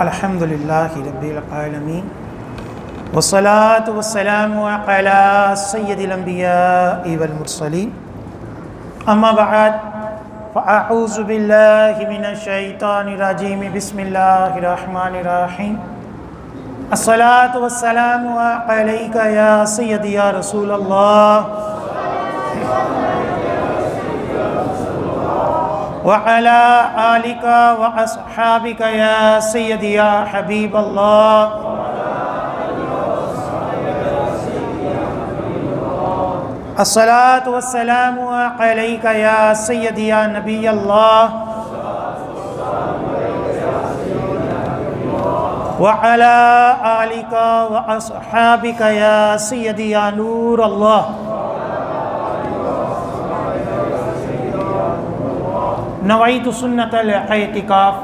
الحمد للہ رب العالمین والصلاة والسلام علی سید الانبیاء والمرسلین اما بعد فاعوذ باللہ من الشیطان الرجیم بسم اللہ الرحمن الرحیم الصلاة والسلام علیک یا سیدی یا رسول اللہ وعلى آلك وأصحابك يا سيدي يا حبيب الله الصلاة والسلام عليك يا سيدي يا نبي الله وعلى آلك وأصحابك يا سيدي يا نور الله نویت سنت الاعتکاف۔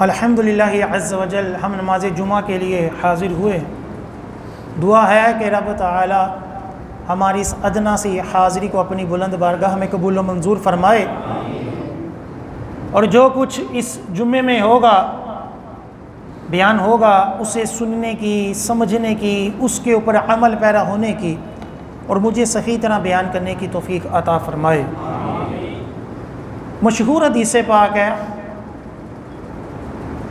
الحمدللہ عز وجل ہم نماز جمعہ کے لیے حاضر ہوئے۔ دعا ہے کہ رب تعالی ہماری اس ادنا سی حاضری کو اپنی بلند بارگاہ میں قبول و منظور فرمائے، اور جو کچھ اس جمعے میں ہوگا، بیان ہوگا، اسے سننے کی، سمجھنے کی، اس کے اوپر عمل پیرا ہونے کی، اور مجھے صحیح طرح بیان کرنے کی توفیق عطا فرمائے۔ مشہور حدیث پاک ہے،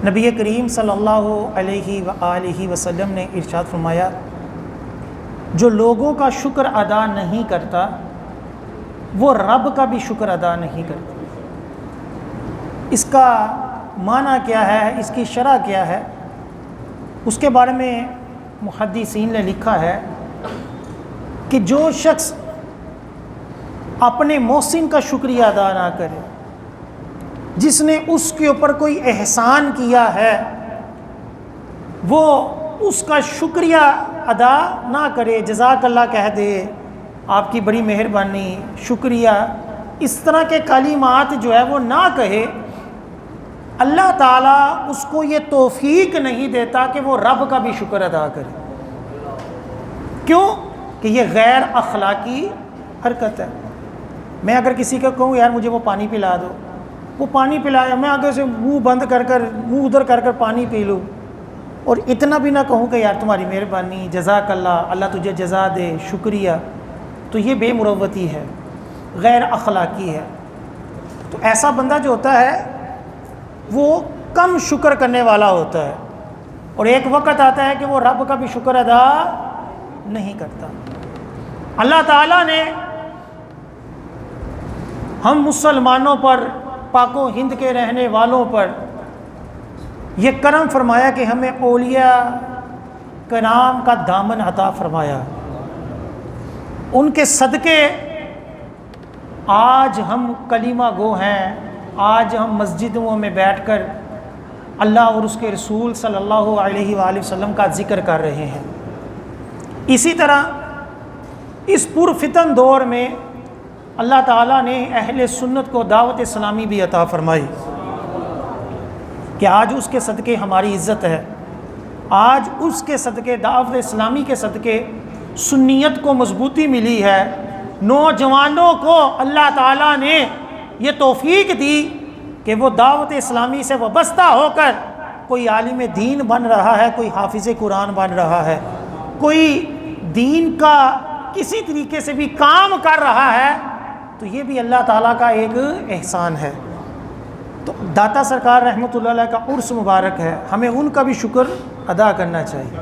نبی کریم صلی اللہ علیہ وآلہ وسلم نے ارشاد فرمایا، جو لوگوں کا شکر ادا نہیں کرتا وہ رب کا بھی شکر ادا نہیں کرتا۔ اس کا معنی کیا ہے، اس کی شرح کیا ہے، اس کے بارے میں محدثین نے لکھا ہے کہ جو شخص اپنے محسن کا شکریہ ادا نہ کرے، جس نے اس کے اوپر کوئی احسان کیا ہے، وہ اس کا شکریہ ادا نہ کرے، جزاک اللہ کہہ دے، آپ کی بڑی مہربانی، شکریہ، اس طرح کے کلمات جو ہے وہ نہ کہے، اللہ تعالیٰ اس کو یہ توفیق نہیں دیتا کہ وہ رب کا بھی شکر ادا کرے۔ کیوں؟ کہ یہ غیر اخلاقی حرکت ہے۔ میں اگر کسی کو کہوں یار مجھے وہ پانی پلا دو، وہ پانی پلایا، میں آگے سے منہ بند کر منہ ادھر کر پانی پی لوں، اور اتنا بھی نہ کہوں کہ یار تمہاری مہربانی، جزاک اللہ، اللہ تجھے جزا دے، شکریہ، تو یہ بے مروتی ہے، غیر اخلاقی ہے۔ تو ایسا بندہ جو ہوتا ہے وہ کم شکر کرنے والا ہوتا ہے، اور ایک وقت آتا ہے کہ وہ رب کا بھی شکر ادا نہیں کرتا۔ اللہ تعالیٰ نے ہم مسلمانوں پر، پاک و ہند کے رہنے والوں پر یہ کرم فرمایا کہ ہمیں اولیاء کرام کا دامن عطا فرمایا۔ ان کے صدقے آج ہم کلمہ گو ہیں، آج ہم مسجدوں میں بیٹھ کر اللہ اور اس کے رسول صلی اللہ علیہ وآلہ وسلم کا ذکر کر رہے ہیں۔ اسی طرح اس پرفتن دور میں اللہ تعالیٰ نے اہل سنت کو دعوت اسلامی بھی عطا فرمائی کہ آج اس کے صدقے ہماری عزت ہے، آج اس کے صدقے، دعوت اسلامی کے صدقے سنیت کو مضبوطی ملی ہے۔ نوجوانوں کو اللہ تعالیٰ نے یہ توفیق دی کہ وہ دعوت اسلامی سے وابستہ ہو کر کوئی عالم دین بن رہا ہے، کوئی حافظ قرآن بن رہا ہے، کوئی دین کا کسی طریقے سے بھی کام کر رہا ہے، تو یہ بھی اللہ تعالیٰ کا ایک احسان ہے۔ تو داتا سرکار رحمۃ اللہ علیہ کا عرس مبارک ہے، ہمیں ان کا بھی شکر ادا کرنا چاہیے،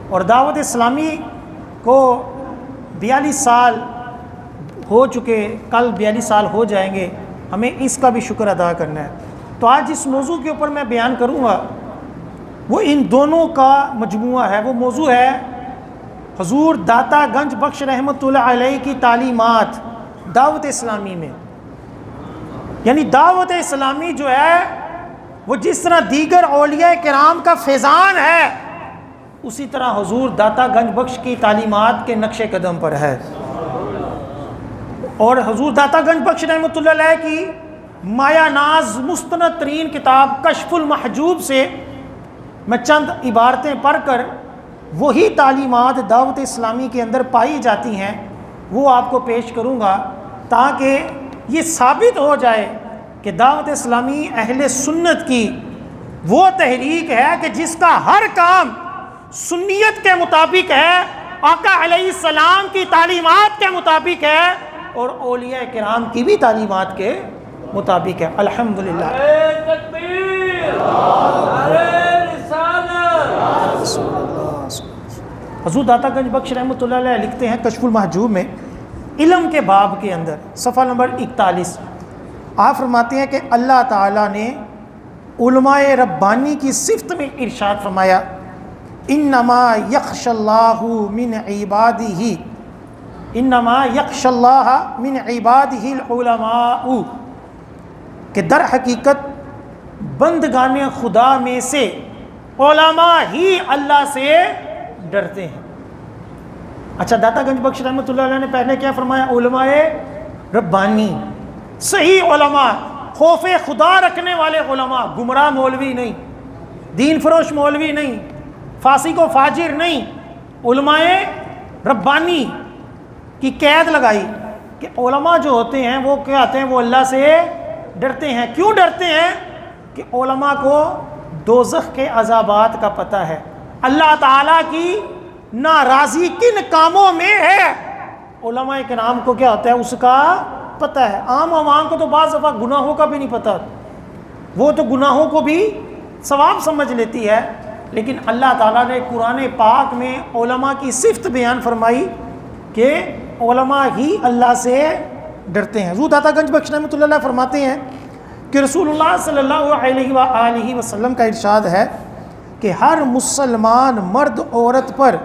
اور دعوت اسلامی کو 42 سال ہو چکے، کل 42 سال ہو جائیں گے، ہمیں اس کا بھی شکر ادا کرنا ہے۔ تو آج جس موضوع کے اوپر میں بیان کروں گا وہ ان دونوں کا مجموعہ ہے۔ وہ موضوع ہے حضور داتا گنج بخش رحمۃ اللہ علیہ کی تعلیمات دعوت اسلامی میں۔ یعنی دعوت اسلامی جو ہے وہ جس طرح دیگر اولیاء کرام کا فیضان ہے، اسی طرح حضور داتا گنج بخش کی تعلیمات کے نقش قدم پر ہے۔ اور حضور داتا گنج بخش رحمۃ اللہ علیہ کی مایا ناز مستند ترین کتاب کشف المحجوب سے میں چند عبارتیں پڑھ کر وہی تعلیمات دعوت اسلامی کے اندر پائی جاتی ہیں وہ آپ کو پیش کروں گا، تاکہ یہ ثابت ہو جائے کہ دعوت اسلامی اہل سنت کی وہ تحریک ہے کہ جس کا ہر کام سنیت کے مطابق ہے، آقا علیہ السلام کی تعلیمات کے مطابق ہے، اور اولیاء کرام کی بھی تعلیمات کے مطابق ہے۔ الحمدللہ۔ حضور داتا گنج بخش رحمۃ اللہ علیہ لکھتے ہیں کشف المحجوب میں علم کے باب کے اندر صفحہ نمبر 41، آپ فرماتے ہیں کہ اللہ تعالیٰ نے علماء ربانی کی صفت میں ارشاد فرمایا، انما یخش اللہ من عبادہ، انما یخش اللہ من عبادہ العلماء، کہ در حقیقت بندگان خدا میں سے علماء ہی اللہ سے ڈرتے ہیں۔ اچھا، داتا گنج بخش رحمۃ اللہ علیہ نے پہلے کیا فرمایا؟ علماء ربانی، صحیح علماء، خوف خدا رکھنے والے علماء، گمراہ مولوی نہیں، دین فروش مولوی نہیں، فاسق و فاجر نہیں، علماء ربانی کی قید لگائی کہ علماء جو ہوتے ہیں وہ کیا ہوتے ہیں؟ وہ اللہ سے ڈرتے ہیں۔ کیوں ڈرتے ہیں؟ کہ علماء کو دوزخ کے عذابات کا پتہ ہے، اللہ تعالیٰ کی ناراضی کن کاموں میں ہے، علماء کرام کو کیا ہوتا ہے؟ اس کا پتہ ہے۔ عام عوام کو تو بعض دفعہ گناہوں کا بھی نہیں پتہ، وہ تو گناہوں کو بھی ثواب سمجھ لیتی ہے، لیکن اللہ تعالیٰ نے قرآن پاک میں علماء کی صفت بیان فرمائی کہ علماء ہی اللہ سے ڈرتے ہیں۔ حضور داتا گنج بخش رحمۃ اللہ علیہ فرماتے ہیں کہ رسول اللہ صلی اللہ علیہ وآلہ وسلم کا ارشاد ہے کہ ہر مسلمان مرد عورت پر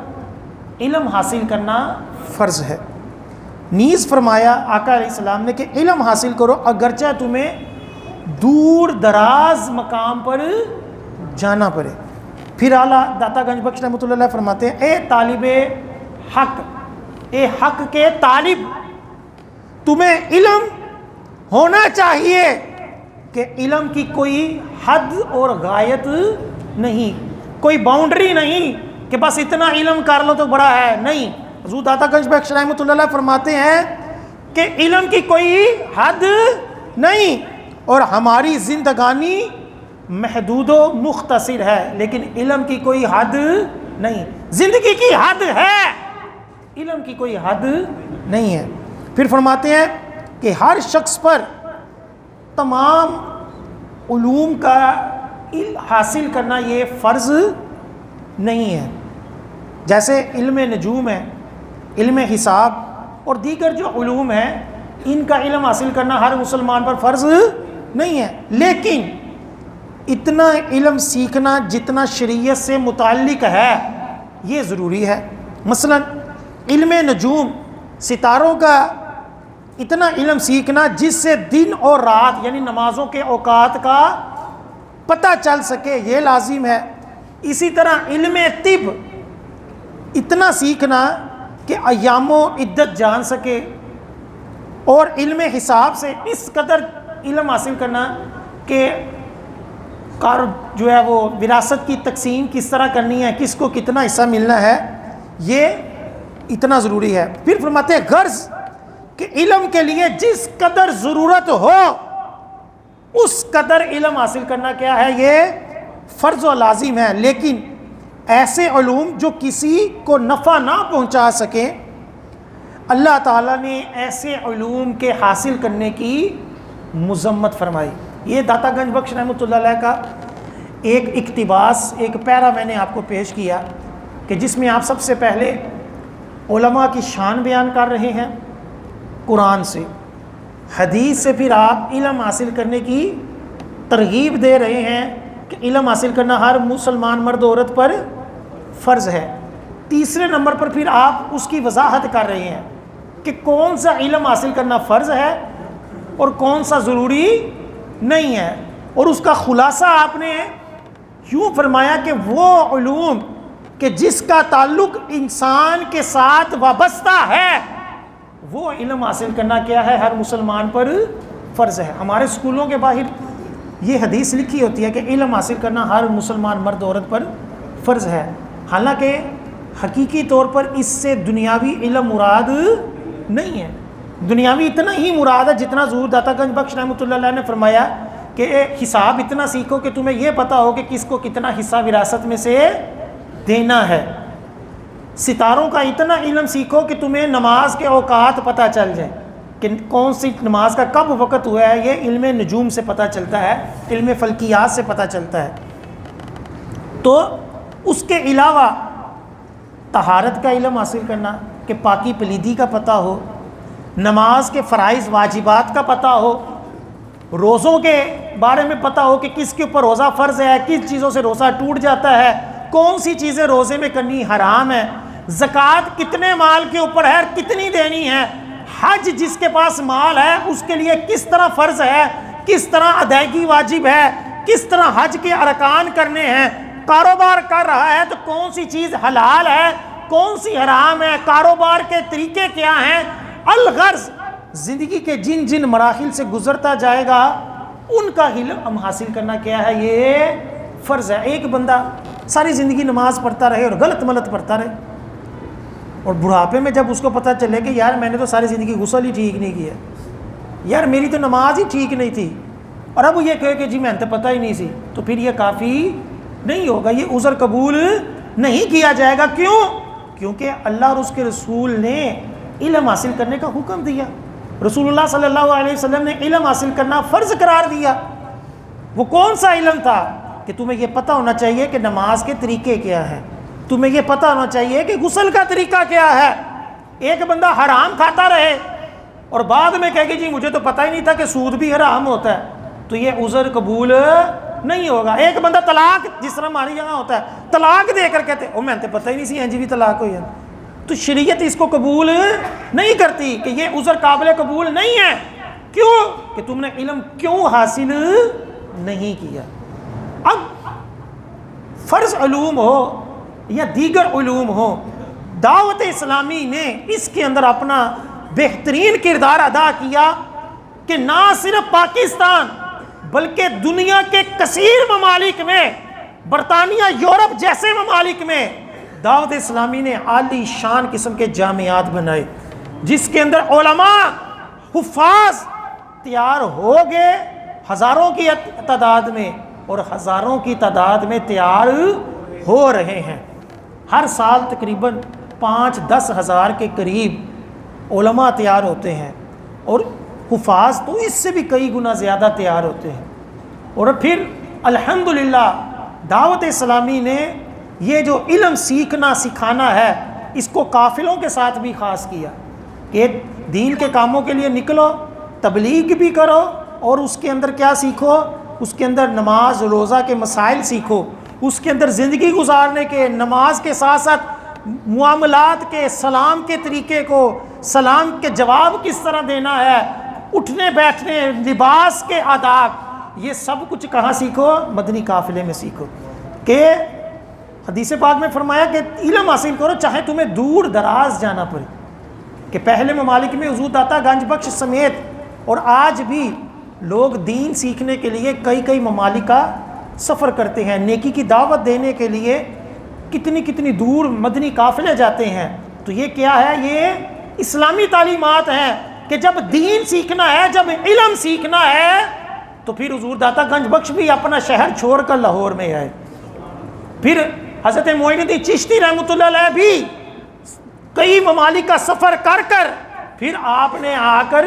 علم حاصل کرنا فرض ہے۔ نیز فرمایا آقا علیہ السلام نے کہ علم حاصل کرو اگرچہ تمہیں دور دراز مقام پر جانا پڑے۔ پھر اعلیٰ داتا گنج بخش رحمۃ اللہ علیہ فرماتے ہیں، اے طالب حق، اے حق کے طالب، تمہیں علم ہونا چاہیے کہ علم کی کوئی حد اور غایت نہیں، کوئی باؤنڈری نہیں کہ بس اتنا علم کر لو تو بڑا ہے، نہیں۔ حضور داتا گنج بخش رحمۃ اللہ علیہ فرماتے ہیں کہ علم کی کوئی حد نہیں، اور ہماری زندگانی محدود و مختصر ہے، لیکن علم کی کوئی حد نہیں۔ زندگی کی حد ہے، علم کی کوئی حد نہیں ہے۔ پھر فرماتے ہیں کہ ہر شخص پر تمام علوم کا حاصل کرنا یہ فرض نہیں ہے، جیسے علم نجوم ہے، علم حساب اور دیگر جو علوم ہیں، ان کا علم حاصل کرنا ہر مسلمان پر فرض نہیں ہے، لیکن اتنا علم سیکھنا جتنا شریعت سے متعلق ہے یہ ضروری ہے۔ مثلا علم نجوم، ستاروں کا اتنا علم سیکھنا جس سے دن اور رات یعنی نمازوں کے اوقات کا پتہ چل سکے، یہ لازم ہے۔ اسی طرح علم طب، اتنا سیکھنا کہ ایام و عدت جان سکے، اور علم حساب سے اس قدر علم حاصل کرنا کہ جو ہے وہ وراثت کی تقسیم کس طرح کرنی ہے، کس کو کتنا حصہ ملنا ہے، یہ اتنا ضروری ہے۔ پھر فرماتے ہیں غرض کہ علم کے لیے جس قدر ضرورت ہو اس قدر علم حاصل کرنا کیا ہے؟ یہ فرض و لازم ہے، لیکن ایسے علوم جو کسی کو نفع نہ پہنچا سکیں، اللہ تعالیٰ نے ایسے علوم کے حاصل کرنے کی مذمت فرمائی۔ یہ داتا گنج بخش رحمۃ اللہ علیہ کا ایک اقتباس، ایک پیرا میں نے آپ کو پیش کیا کہ جس میں آپ سب سے پہلے علماء کی شان بیان کر رہے ہیں قرآن سے، حدیث سے پھر آپ علم حاصل کرنے کی ترغیب دے رہے ہیں کہ علم حاصل کرنا ہر مسلمان مرد عورت پر فرض ہے۔ تیسرے نمبر پر پھر آپ اس کی وضاحت کر رہے ہیں کہ کون سا علم حاصل کرنا فرض ہے اور کون سا ضروری نہیں ہے، اور اس کا خلاصہ آپ نے یوں فرمایا کہ وہ علوم کہ جس کا تعلق انسان کے ساتھ وابستہ ہے وہ علم حاصل کرنا کیا ہے؟ ہر مسلمان پر فرض ہے۔ ہمارے اسکولوں کے باہر یہ حدیث لکھی ہوتی ہے کہ علم حاصل کرنا ہر مسلمان مرد عورت پر فرض ہے، حالانکہ حقیقی طور پر اس سے دنیاوی علم مراد نہیں ہے، دنیاوی اتنا ہی مراد ہے جتنا حضور داتا گنج بخش رحمۃ اللہ علیہ نے فرمایا کہ حساب اتنا سیکھو کہ تمہیں یہ پتہ ہو کہ کس کو کتنا حصہ وراثت میں سے دینا ہے. ستاروں کا اتنا علم سیکھو کہ تمہیں نماز کے اوقات پتہ چل جائیں کہ کون سی نماز کا کب وقت ہوا ہے. یہ علم نجوم سے پتہ چلتا ہے, علم فلکیات سے پتہ چلتا ہے. تو اس کے علاوہ طہارت کا علم حاصل کرنا کہ پاکی پلیدی کا پتہ ہو, نماز کے فرائض واجبات کا پتہ ہو, روزوں کے بارے میں پتہ ہو کہ کس کے اوپر روزہ فرض ہے, کس چیزوں سے روزہ ٹوٹ جاتا ہے, کون سی چیزیں روزے میں کرنی حرام ہے, زکوٰۃ کتنے مال کے اوپر ہے اور کتنی دینی ہے, حج جس کے پاس مال ہے اس کے لیے کس طرح فرض ہے, کس طرح ادائیگی واجب ہے, کس طرح حج کے ارکان کرنے ہیں, کاروبار کر رہا ہے تو کون سی چیز حلال ہے کون سی حرام ہے, کاروبار کے طریقے کیا ہیں. الغرض زندگی کے جن جن مراحل سے گزرتا جائے گا ان کا علم حاصل کرنا کیا ہے, یہ فرض ہے. ایک بندہ ساری زندگی نماز پڑھتا رہے اور غلط ملت پڑھتا رہے, اور بڑھاپے میں جب اس کو پتہ چلے کہ یار میں نے تو ساری زندگی غسل ہی ٹھیک نہیں کیا, یار میری تو نماز ہی ٹھیک نہیں تھی, اور اب یہ کہے کہ جی میں تو پتہ ہی نہیں سی, تو پھر یہ کافی نہیں ہوگا, یہ عذر قبول نہیں کیا جائے گا. کیوں؟ کیونکہ اللہ اور اس کے رسول نے علم حاصل کرنے کا حکم دیا. رسول اللہ صلی اللہ علیہ وسلم نے علم حاصل کرنا فرض قرار دیا. وہ کون سا علم تھا کہ تمہیں یہ پتہ ہونا چاہیے کہ نماز کے طریقے کیا ہے, تمہیں یہ پتہ ہونا چاہیے کہ غسل کا طریقہ کیا ہے. ایک بندہ حرام کھاتا رہے اور بعد میں کہے کہ جی مجھے تو پتہ ہی نہیں تھا کہ سود بھی حرام ہوتا ہے, تو یہ عذر قبول نہیں ہوگا. ایک بندہ طلاق, جس طرح ہماری یہاں ہوتا ہے, طلاق دے کر کہتے او میں تو پتہ ہی نہیں سی جی بھی طلاق ہوئی ہے, تو شریعت اس کو قبول نہیں کرتی کہ یہ عذر قابل قبول نہیں ہے. کیوں؟ کہ تم نے علم کیوں حاصل نہیں کیا. اب فرض علوم ہو یا دیگر علوم ہو, دعوت اسلامی نے اس کے اندر اپنا بہترین کردار ادا کیا کہ نہ صرف پاکستان بلکہ دنیا کے کثیر ممالک میں, برطانیہ یورپ جیسے ممالک میں دعوت اسلامی نے عالی شان قسم کے جامعات بنائے جس کے اندر علماء حفاظ تیار ہو گئے ہزاروں کی تعداد میں, اور ہزاروں کی تعداد میں تیار ہو رہے ہیں. ہر سال تقریباً 5-10 ہزار کے قریب علماء تیار ہوتے ہیں, اور حفاظ تو اس سے بھی کئی گنا زیادہ تیار ہوتے ہیں. اور پھر الحمدللہ دعوت اسلامی نے یہ جو علم سیکھنا سکھانا ہے اس کو قافلوں کے ساتھ بھی خاص کیا کہ دین کے کاموں کے لیے نکلو, تبلیغ بھی کرو, اور اس کے اندر کیا سیکھو, اس کے اندر نماز روزہ کے مسائل سیکھو, اس کے اندر زندگی گزارنے کے, نماز کے ساتھ ساتھ معاملات کے, سلام کے طریقے کو, سلام کے جواب کس طرح دینا ہے, اٹھنے بیٹھنے, لباس کے آداب, یہ سب کچھ کہاں سیکھو, مدنی قافلے میں سیکھو. کہ حدیث پاک میں فرمایا کہ علم حاصل کرو چاہے تمہیں دور دراز جانا پڑے. کہ پہلے ممالک میں حضور داتا گنج بخش سمیت اور آج بھی لوگ دین سیکھنے کے لیے کئی ممالک کا سفر کرتے ہیں, نیکی کی دعوت دینے کے لیے کتنی دور مدنی قافلے جاتے ہیں. تو یہ کیا ہے, یہ اسلامی تعلیمات ہیں کہ جب دین سیکھنا ہے, جب علم سیکھنا ہے, تو پھر حضور داتا گنج بخش بھی اپنا شہر چھوڑ کر لاہور میں آئے. پھر حضرت معین الدین چشتی رحمۃ اللہ علیہ بھی کئی ممالک کا سفر کر پھر آپ نے آ کر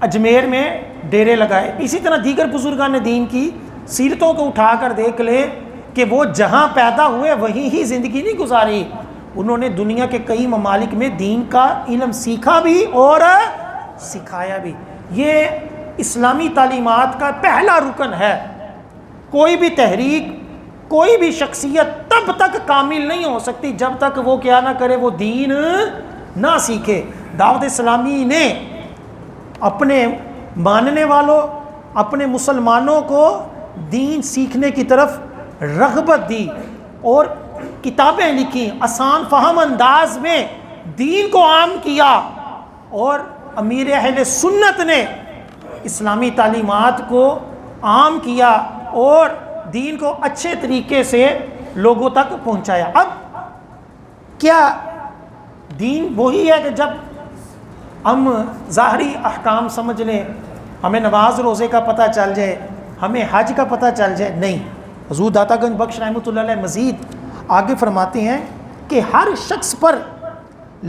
اجمیر میں ڈیرے لگائے. اسی طرح دیگر بزرگان دین کی سیرتوں کو اٹھا کر دیکھ لیں کہ وہ جہاں پیدا ہوئے وہیں ہی زندگی نہیں گزاری, انہوں نے دنیا کے کئی ممالک میں دین کا علم سیکھا بھی اور سکھایا بھی. یہ اسلامی تعلیمات کا پہلا رکن ہے. کوئی بھی تحریک, کوئی بھی شخصیت تب تک کامل نہیں ہو سکتی جب تک وہ کیا نہ کرے, وہ دین نہ سیکھے. دعوت اسلامی نے اپنے ماننے والوں, اپنے مسلمانوں کو دین سیکھنے کی طرف رغبت دی اور کتابیں لکھی, آسان فہم انداز میں دین کو عام کیا, اور امیر اہل سنت نے اسلامی تعلیمات کو عام کیا اور دین کو اچھے طریقے سے لوگوں تک پہنچایا. اب کیا دین وہی ہے کہ جب ہم ظاہری احکام سمجھ لیں، ہمیں نماز روزے کا پتہ چل جائے، ہمیں حج کا پتہ چل جائے، نہیں۔ حضور داتا گنج بخش رحمۃ اللہ علیہ مزید آگے فرماتے ہیں کہ ہر شخص پر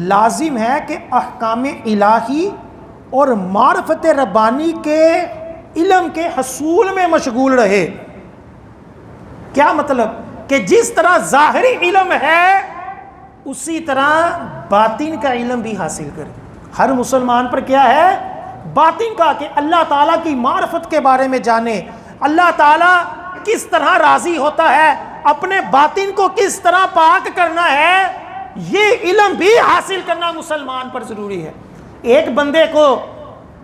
لازم ہے کہ احکام الہی اور معرفت ربانی کے علم کے حصول میں مشغول رہے۔ کیا مطلب؟ کہ جس طرح ظاہری علم ہے اسی طرح باطن کا علم بھی حاصل کرے۔ ہر مسلمان پر کیا ہے؟ باطن کا، کہ اللہ تعالیٰ کی معرفت کے بارے میں جانے، اللہ تعالیٰ کس طرح راضی ہوتا ہے، اپنے باطن کو کس طرح پاک کرنا ہے، یہ علم بھی حاصل کرنا مسلمان پر ضروری ہے۔ ایک بندے کو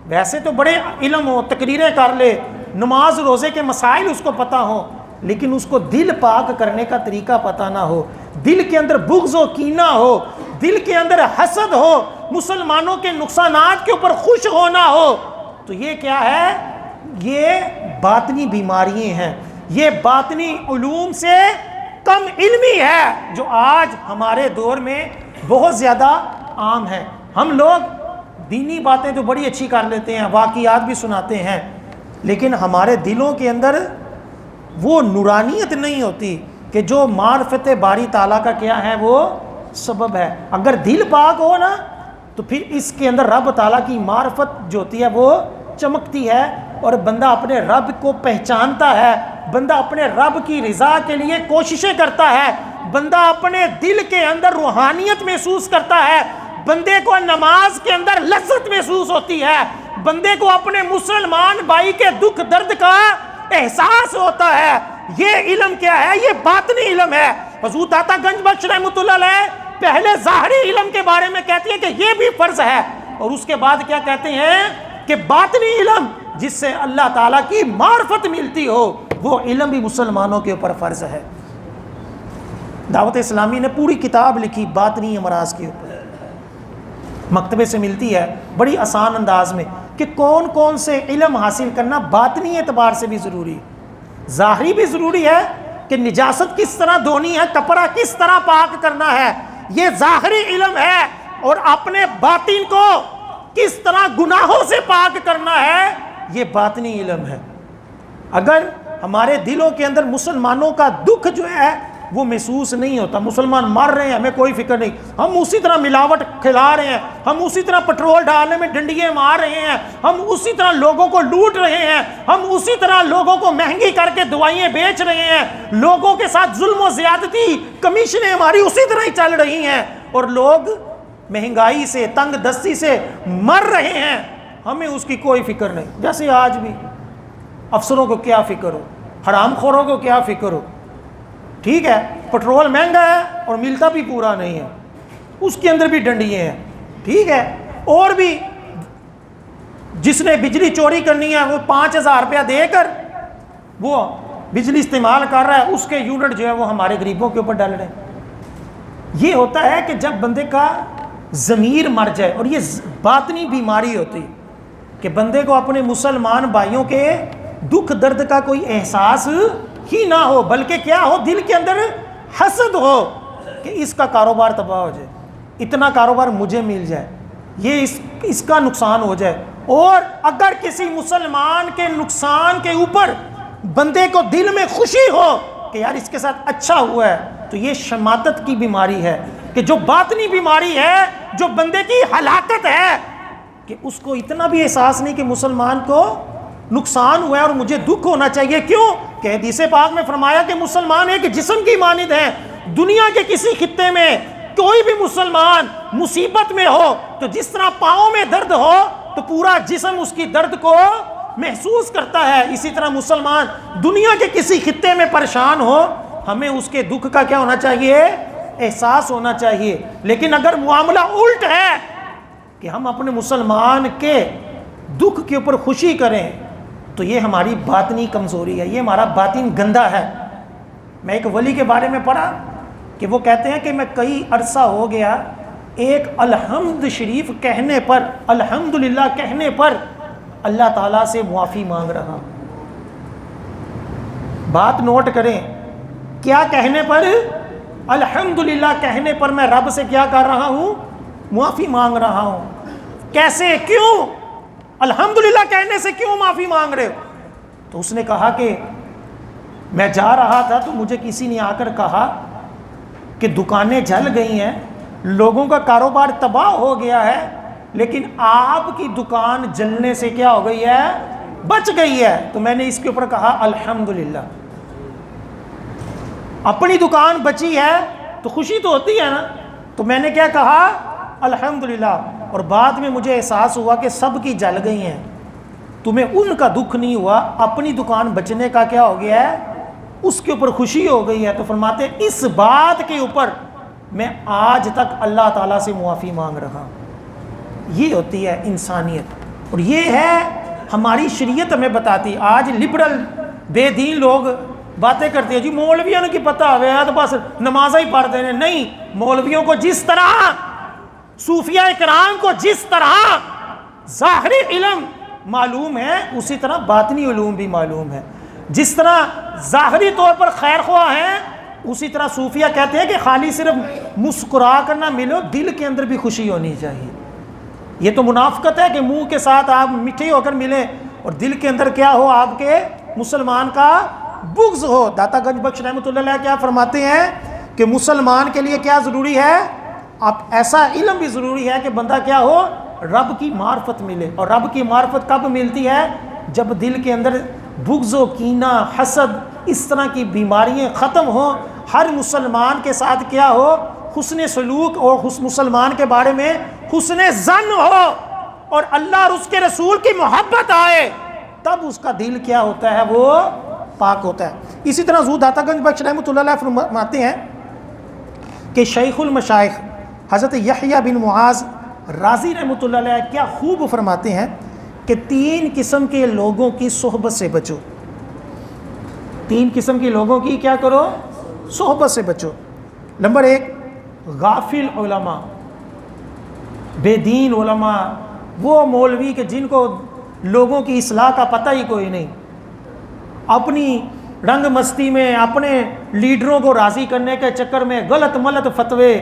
ویسے تو بڑے علم ہو، تقریریں کر لے، نماز روزے کے مسائل اس کو پتہ ہو، لیکن اس کو دل پاک کرنے کا طریقہ پتہ نہ ہو، دل کے اندر بغض و کینہ ہو، دل کے اندر حسد ہو، مسلمانوں کے نقصانات کے اوپر خوش ہونا ہو، تو یہ کیا ہے؟ یہ باطنی بیماریاں ہیں، یہ باطنی علوم سے کم علمی ہے، جو آج ہمارے دور میں بہت زیادہ عام ہے۔ ہم لوگ دینی باتیں تو بڑی اچھی کر لیتے ہیں، واقعات بھی سناتے ہیں، لیکن ہمارے دلوں کے اندر وہ نورانیت نہیں ہوتی کہ جو معرفت باری تعالیٰ کا کیا ہے وہ سبب ہے۔ اگر دل پاک ہو نا تو پھر اس کے اندر رب تعالیٰ کی معرفت جو ہوتی ہے وہ چمکتی ہے، اور بندہ اپنے رب کو پہچانتا ہے، بندہ اپنے رب کی رضا کے لیے کوششیں کرتا ہے، بندہ اپنے دل کے اندر روحانیت محسوس کرتا ہے، بندے کو نماز کے اندر لذت محسوس ہوتی ہے، بندے کو اپنے مسلمان بھائی کے دکھ درد کا احساس ہوتا ہے۔ یہ علم کیا ہے؟ یہ باطنی علم ہے۔ حضور داتا گنج بخش رحمۃ اللہ علیہ پہلے ظاہری علم کے بارے میں کہتی ہے کہ یہ بھی فرض ہے، اور اس کے بعد کیا کہتے ہیں کہ باطنی علم جس سے اللہ تعالیٰ کی معرفت ملتی ہو، وہ علم بھی مسلمانوں کے اوپر فرض ہے۔ دعوت اسلامی نے پوری کتاب لکھی باطنی امراض کے اوپر، مکتبے سے ملتی ہے بڑی آسان انداز میں، کہ کون کون سے علم حاصل کرنا باطنی اعتبار سے بھی ضروری ہے، ظاہری بھی ضروری ہے کہ نجاست کس طرح دھونی ہے، کپڑا کس طرح پاک کرنا ہے، یہ ظاہری علم ہے، اور اپنے باطن کو کس طرح گناہوں سے پاک کرنا ہے، یہ باطنی علم ہے۔ اگر ہمارے دلوں کے اندر مسلمانوں کا دکھ جو ہے وہ محسوس نہیں ہوتا، مسلمان مر رہے ہیں ہمیں کوئی فکر نہیں، ہم اسی طرح ملاوٹ کھلا رہے ہیں، ہم اسی طرح پٹرول ڈالنے میں ڈنڈیاں مار رہے ہیں، ہم اسی طرح لوگوں کو لوٹ رہے ہیں، ہم اسی طرح لوگوں کو مہنگی کر کے دوائیں بیچ رہے ہیں، لوگوں کے ساتھ ظلم و زیادتی، کمیشنیں ہماری اسی طرح ہی چل رہی ہیں، اور لوگ مہنگائی سے تنگ دستی سے مر رہے ہیں، ہمیں اس کی کوئی فکر نہیں۔ جیسے آج بھی افسروں کو کیا فکر ہو، حرام خوروں کو کیا فکر ہو، ٹھیک ہے پٹرول مہنگا ہے اور ملتا بھی پورا نہیں ہے، اس کے اندر بھی ڈنڈیے ہیں، ٹھیک ہے، اور بھی جس نے بجلی چوری کرنی ہے وہ 5,000 روپیہ دے کر وہ بجلی استعمال کر رہا ہے، اس کے یونٹ جو ہے وہ ہمارے غریبوں کے اوپر ڈال رہے ہیں۔ یہ ہوتا ہے کہ جب بندے کا ضمیر مر جائے، اور یہ باطنی بیماری ہوتی کہ بندے کو اپنے مسلمان بھائیوں کے دکھ درد کا کوئی احساس ہی نہ ہو، بلکہ کیا ہو، دل کے اندر حسد ہو کہ اس کا کاروبار تباہ ہو جائے، اتنا کاروبار مجھے مل جائے، یہ اس کا نقصان ہو جائے۔ اور اگر کسی مسلمان کے نقصان کے اوپر بندے کو دل میں خوشی ہو کہ یار اس کے ساتھ اچھا ہوا ہے، تو یہ شماتت کی بیماری ہے، کہ جو باطنی بیماری ہے، جو بندے کی ہلاکت ہے، کہ اس کو اتنا بھی احساس نہیں کہ مسلمان کو نقصان ہوا ہے اور مجھے دکھ ہونا چاہیے۔ کیوں کہ حدیث پاک میں فرمایا کہ مسلمان ایک جسم کی مانند ہے، دنیا کے کسی خطے میں کوئی بھی مسلمان مصیبت میں ہو تو جس طرح پاؤں میں درد ہو تو پورا جسم اس کی درد کو محسوس کرتا ہے، اسی طرح مسلمان دنیا کے کسی خطے میں پریشان ہو، ہمیں اس کے دکھ کا کیا ہونا چاہیے؟ احساس ہونا چاہیے۔ لیکن اگر معاملہ الٹ ہے کہ ہم اپنے مسلمان کے دکھ کے اوپر خوشی کریں، تو یہ ہماری باطنی کمزوری ہے، یہ ہمارا باطن گندا ہے۔ میں ایک ولی کے بارے میں پڑھا کہ وہ کہتے ہیں کہ میں کئی عرصہ ہو گیا ایک الحمد شریف کہنے پر، الحمدللہ کہنے پر اللہ تعالیٰ سے معافی مانگ رہا ہوں۔ بات نوٹ کریں، کیا کہنے پر؟ الحمدللہ کہنے پر میں رب سے کیا کر رہا ہوں؟ معافی مانگ رہا ہوں۔ کیسے، کیوں، الحمدللہ کہنے سے کیوں معافی مانگ رہے ہو؟ تو اس نے کہا کہ میں جا رہا تھا تو مجھے کسی نے آ کر کہا کہ دکانیں جل گئی ہیں، لوگوں کا کاروبار تباہ ہو گیا ہے، لیکن آپ کی دکان جلنے سے کیا ہو گئی ہے؟ بچ گئی ہے۔ تو میں نے اس کے اوپر کہا الحمدللہ، اپنی دکان بچی ہے تو خوشی تو ہوتی ہے نا۔ تو میں نے کیا کہا؟ الحمدللہ۔ اور بعد میں مجھے احساس ہوا کہ سب کی جل گئی ہیں، تمہیں ان کا دکھ نہیں ہوا، اپنی دکان بچنے کا کیا ہو گیا ہے؟ اس کے اوپر خوشی ہو گئی ہے۔ تو فرماتے ہیں اس بات کے اوپر میں آج تک اللہ تعالیٰ سے معافی مانگ رہا ہوں۔ یہ ہوتی ہے انسانیت، اور یہ ہے ہماری شریعت ہمیں بتاتی۔ آج لبرل بے دین لوگ باتیں کرتے ہیں، جی مولویوں کی پتہ ہوئے ہے تو بس نمازیں ہی پڑھتے ہیں۔ نہیں، مولویوں کو جس طرح، صوفیہ کرام کو جس طرح ظاہری علم معلوم ہے، اسی طرح باطنی علوم بھی معلوم ہے۔ جس طرح ظاہری طور پر خیر خواہ ہیں، اسی طرح صوفیہ کہتے ہیں کہ خالی صرف مسکرا کر نہ ملو، دل کے اندر بھی خوشی ہونی چاہیے۔ یہ تو منافقت ہے کہ منہ کے ساتھ آپ میٹھے ہو کر ملیں اور دل کے اندر کیا ہو؟ آپ کے مسلمان کا بغض ہو۔ داتا گنج بخش رحمۃ اللہ علیہ کیا فرماتے ہیں کہ مسلمان کے لیے کیا ضروری ہے؟ اب ایسا علم بھی ضروری ہے کہ بندہ کیا ہو؟ رب کی معرفت ملے۔ اور رب کی معرفت کب ملتی ہے؟ جب دل کے اندر بغض و کینہ، حسد، اس طرح کی بیماریاں ختم ہوں، ہر مسلمان کے ساتھ کیا ہو؟ حسن سلوک، اور مسلمان کے بارے میں حسن ظن ہو، اور اللہ اور اس کے رسول کی محبت آئے، تب اس کا دل کیا ہوتا ہے؟ وہ پاک ہوتا ہے۔ اسی طرح حضور داتا گنج بخش رحمۃ اللہ علیہ فرماتے ہیں کہ شیخ المشائخ حضرت یحییٰ بن معاذ رازی رحمۃ اللہ علیہ کیا خوب فرماتے ہیں کہ 3 قسم کے لوگوں کی صحبت سے بچو۔ 3 قسم کے لوگوں کی کیا کرو؟ صحبت سے بچو۔ نمبر 1، غافل علماء، بے دین علماء، وہ مولوی کہ جن کو لوگوں کی اصلاح کا پتہ ہی کوئی نہیں، اپنی رنگ مستی میں اپنے لیڈروں کو راضی کرنے کے چکر میں غلط ملت فتوے،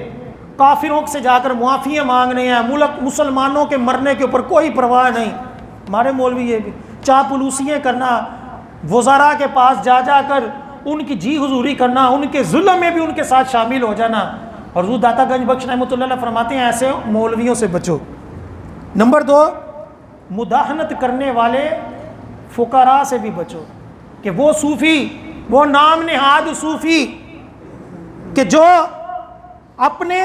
کافروں سے جا کر معافیاں مانگنے ہیں، ملک مسلمانوں کے مرنے کے اوپر کوئی پرواہ نہیں۔ ہمارے مولوی یہ بھی چاپلوسیاں کرنا، وزراء کے پاس جا جا کر ان کی جی حضوری کرنا، ان کے ظلم میں بھی ان کے ساتھ شامل ہو جانا۔ اور حضور داتا گنج بخش رحمۃ اللہ علیہ فرماتے ہیں ایسے مولویوں سے بچو۔ نمبر 2، مداہنت کرنے والے فقراء سے بھی بچو، کہ وہ صوفی، وہ نام نہاد صوفی کہ جو اپنے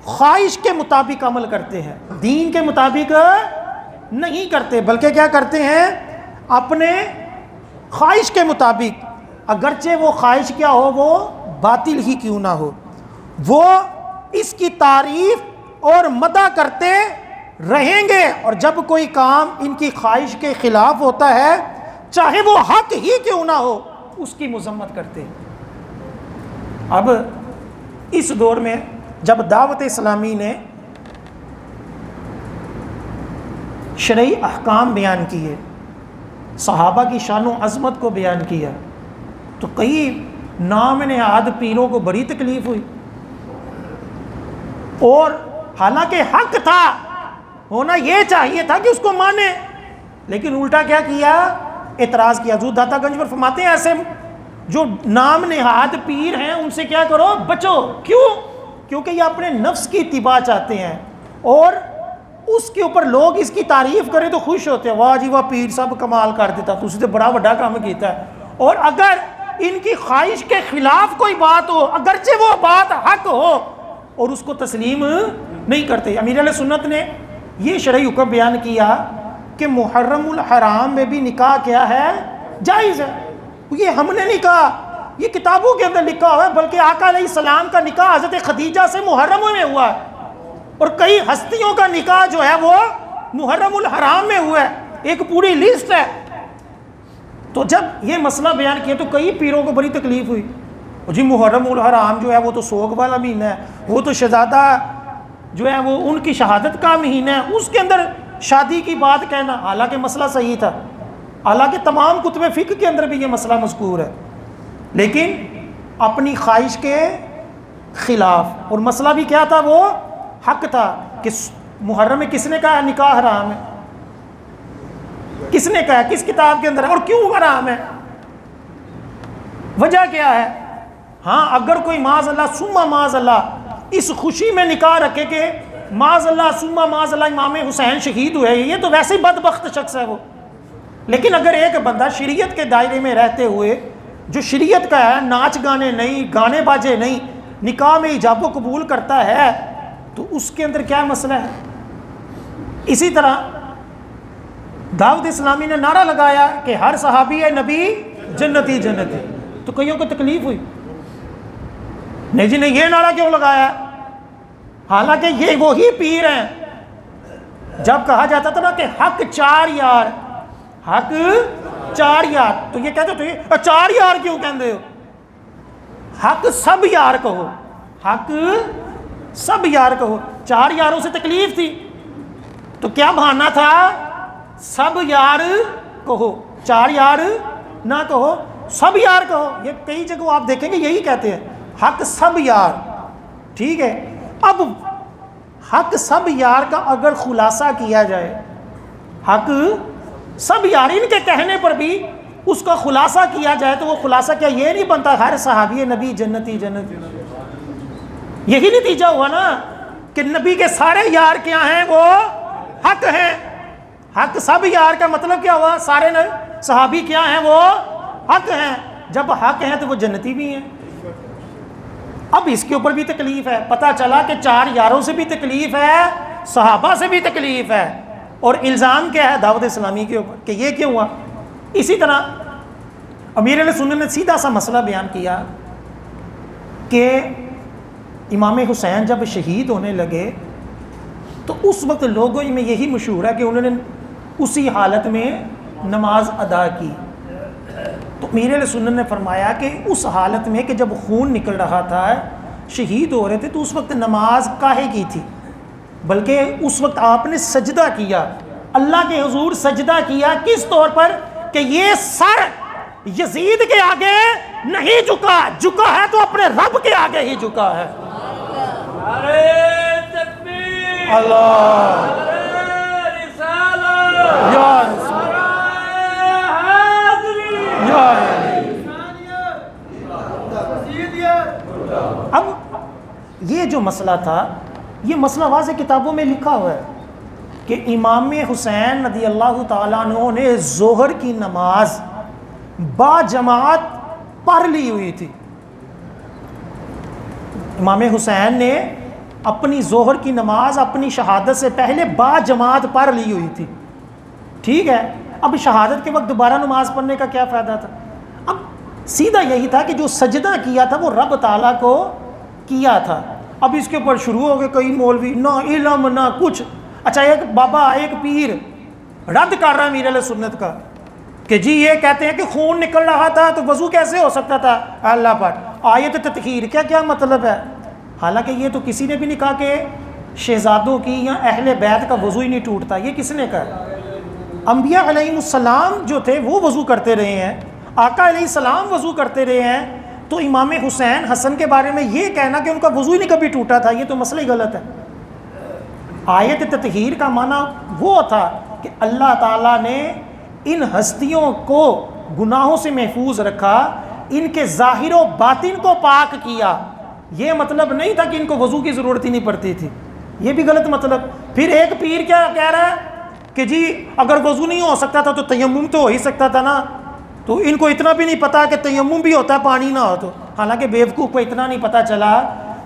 خواہش کے مطابق عمل کرتے ہیں، دین کے مطابق نہیں کرتے، بلکہ کیا کرتے ہیں؟ اپنے خواہش کے مطابق، اگرچہ وہ خواہش کیا ہو؟ وہ باطل ہی کیوں نہ ہو، وہ اس کی تعریف اور مدح کرتے رہیں گے، اور جب کوئی کام ان کی خواہش کے خلاف ہوتا ہے، چاہے وہ حق ہی کیوں نہ ہو، اس کی مذمت کرتے۔ اب اس دور میں جب دعوت اسلامی نے شرعی احکام بیان کیے، صحابہ کی شان و عظمت کو بیان کیا، تو کئی نام نہاد پیروں کو بڑی تکلیف ہوئی، اور حالانکہ حق تھا، ہونا یہ چاہیے تھا کہ اس کو مانے، لیکن الٹا کیا کیا؟ اعتراض کیا۔ حضور داتا گنج پر فرماتے ہیں ایسے جو نام نہاد پیر ہیں ان سے کیا کرو؟ بچو۔ کیوں؟ کیونکہ یہ اپنے نفس کی اتباع چاہتے ہیں، اور اس کے اوپر لوگ اس کی تعریف کریں تو خوش ہوتے ہیں، واہ جی واہ پیر سب کمال کر دیتا، تو اس سے بڑا بڑا کام کیتا ہے۔ اور اگر ان کی خواہش کے خلاف کوئی بات ہو، اگرچہ وہ بات حق ہو، اور اس کو تسلیم نہیں کرتے۔ امیر علیہ سنت نے یہ شرعی حکم بیان کیا کہ محرم الحرام میں بھی نکاح کیا ہے؟ جائز ہے۔ یہ ہم نے نہیں کہا، یہ کتابوں کے اندر لکھا ہوا ہے، بلکہ آقا علیہ السلام کا نکاح حضرت خدیجہ سے محرم میں ہوا ہے، اور کئی ہستیوں کا نکاح جو ہے وہ محرم الحرام میں ہوا ہے، ایک پوری لسٹ ہے۔ تو جب یہ مسئلہ بیان کیا تو کئی پیروں کو بڑی تکلیف ہوئی، جی محرم الحرام جو ہے وہ تو سوگ والا مہینہ ہے، وہ تو شہزادہ جو ہے وہ ان کی شہادت کا مہینہ ہے، اس کے اندر شادی کی بات کہنا، حالانکہ مسئلہ صحیح تھا، حالانکہ تمام کتب فقہ کے اندر بھی یہ مسئلہ مذکور ہے، لیکن اپنی خواہش کے خلاف۔ اور مسئلہ بھی کیا تھا؟ وہ حق تھا کہ محرم میں کس نے کہا نکاح حرام ہے؟ کس نے کہا؟ کس کتاب کے اندر؟ اور کیوں حرام ہے؟ وجہ کیا ہے؟ ہاں اگر کوئی معاذ اللہ ثم معاذ اللہ اس خوشی میں نکاح رکھے کہ معاذ اللہ ثم معاذ اللہ امام حسین شہید ہوئے، یہ تو ویسے ہی بدبخت شخص ہے وہ. لیکن اگر ایک بندہ شریعت کے دائرے میں رہتے ہوئے جو شریعت کا ہے، ناچ گانے نہیں، گانے باجے نہیں، نکاح میں ایجاب و قبول کرتا ہے، تو اس کے اندر کیا مسئلہ ہے؟ اسی طرح دعوت اسلامی نے نعرہ لگایا کہ ہر صحابی نبی جنتی جنتی، تو کئیوں کو تکلیف ہوئی. نہیں جی نہیں، یہ نعرہ کیوں لگایا؟ حالانکہ یہ وہی پیر ہیں جب کہا جاتا تھا نا کہ حق 4 یار، حق 4 یار، تو یہ کہتے تھے 4 یار کیوں کہتے ہو؟ حق سب یار کہو، حق سب یار کہو. 4 یاروں سے تکلیف تھی تو کیا بہانا تھا؟ سب یار کہو، 4 یار نہ کہو، سب یار کہو. یہ کئی جگہ آپ دیکھیں گے یہی کہتے ہیں، حق سب یار. ٹھیک ہے، اب حق سب یار کا اگر خلاصہ کیا جائے، حق سب یار ان کے کہنے پر بھی اس کا خلاصہ کیا جائے تو وہ خلاصہ کیا یہ نہیں بنتا ہر صحابی نبی جنتی جنتی؟ یہی نتیجہ ہوا نا کہ نبی کے سارے یار کیا ہیں؟ وہ حق ہیں. حق سب یار کا مطلب کیا ہوا؟ سارے صحابی کیا ہیں؟ وہ حق ہیں. جب حق ہیں تو وہ جنتی بھی ہیں. اب اس کے اوپر بھی تکلیف ہے. پتہ چلا کہ 4 یاروں سے بھی تکلیف ہے، صحابہ سے بھی تکلیف ہے، اور الزام کیا ہے دعوت اسلامی کے اوپر کہ یہ کیوں ہوا؟ اسی طرح امیر اہل سنت نے سیدھا سا مسئلہ بیان کیا کہ امام حسین جب شہید ہونے لگے تو اس وقت لوگوں میں یہی مشہور ہے کہ انہوں نے اسی حالت میں نماز ادا کی. تو امیر اہل سنت نے فرمایا کہ اس حالت میں کہ جب خون نکل رہا تھا، شہید ہو رہے تھے، تو اس وقت نماز کاہے کی تھی؟ بلکہ اس وقت آپ نے سجدہ کیا، اللہ کے حضور سجدہ کیا. کس طور پر؟ کہ یہ سر یزید کے آگے نہیں جھکا، جھکا ہے تو اپنے رب کے آگے ہی جھکا ہے. اللہ اب یہ جو مسئلہ تھا، یہ مسئلہ واضح کتابوں میں لکھا ہوا ہے کہ امام حسین رضی اللہ تعالیٰ عنہ نے ظہر کی نماز با جماعت پڑھ لی ہوئی تھی. امام حسین نے اپنی ظہر کی نماز اپنی شہادت سے پہلے با جماعت پڑھ لی ہوئی تھی. ٹھیک ہے، اب شہادت کے وقت دوبارہ نماز پڑھنے کا کیا فائدہ تھا؟ اب سیدھا یہی تھا کہ جو سجدہ کیا تھا وہ رب تعالیٰ کو کیا تھا. اب اس کے اوپر شروع ہو گئے کئی مولوی، نہ علم نہ کچھ. اچھا، ایک بابا ایک پیر رد کر رہا ہے امیر اہل سنت کا کہ جی یہ کہتے ہیں کہ خون نکل رہا تھا تو وضو کیسے ہو سکتا تھا؟ اللہ پر آیت تطہیر کیا مطلب ہے؟ حالانکہ یہ تو کسی نے بھی نہیں کہا کہ شہزادوں کی یا اہل بیت کا وضو ہی نہیں ٹوٹتا. یہ کس نے کہا؟ انبیاء علیہ السلام جو تھے وہ وضو کرتے رہے ہیں، آقا علیہ السلام وضو کرتے رہے ہیں. تو امام حسین حسن کے بارے میں یہ کہنا کہ ان کا وضو ہی نہیں کبھی ٹوٹا تھا، یہ تو مسئلہ ہی غلط ہے. آیت تطہیر کا معنی وہ تھا کہ اللہ تعالیٰ نے ان ہستیوں کو گناہوں سے محفوظ رکھا، ان کے ظاہر و باطن کو پاک کیا. یہ مطلب نہیں تھا کہ ان کو وضو کی ضرورت ہی نہیں پڑتی تھی، یہ بھی غلط مطلب. پھر ایک پیر کیا کہہ رہا ہے کہ جی اگر وضو نہیں ہو سکتا تھا تو تیمم تو ہو ہی سکتا تھا نا. تو ان کو اتنا بھی نہیں پتا کہ تیمم بھی ہوتا ہے پانی نہ ہو تو. حالانکہ بیوقوف کو اتنا نہیں پتا چلا